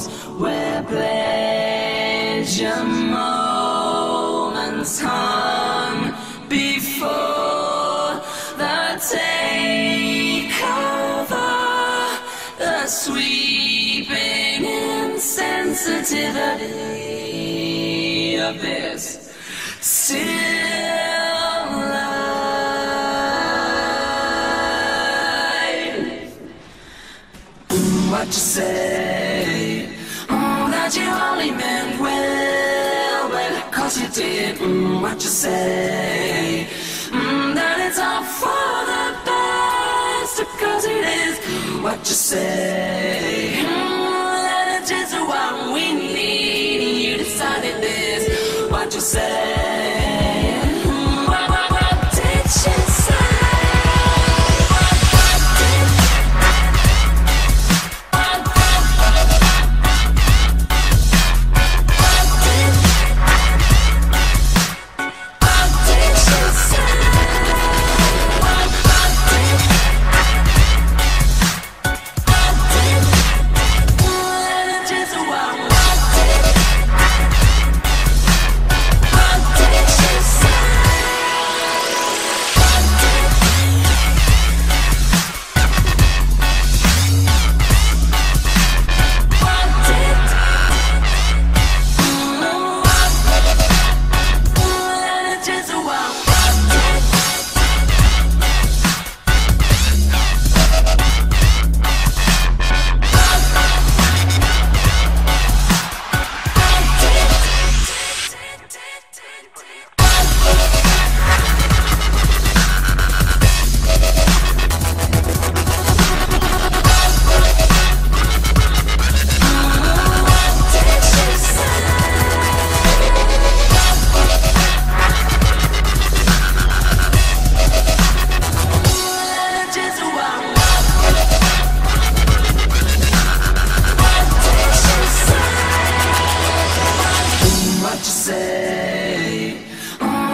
knows where pleasure moments hung before the takeover, the sweeping insensitivity of this still life. What you say? That you only meant well, well, 'cause you did. What you say? That it's all for the best, 'cause it is. What you say? That it's just what we need, you decided this. What you say?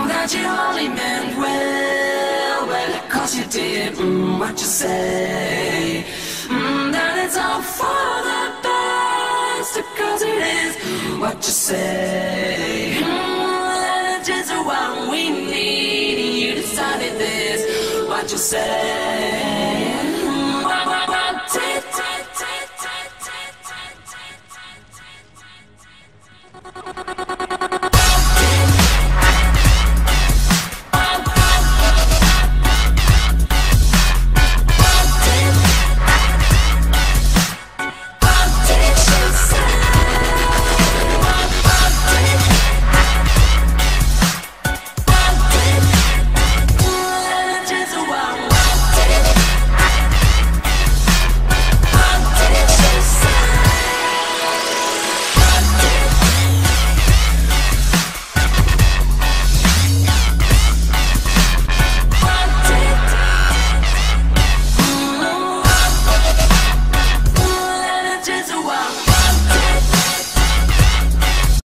That you only meant well, well, 'cause you did. What you say? That it's all for the best, 'cause it is. What you say? That it's just what we need, you decided this. What you say?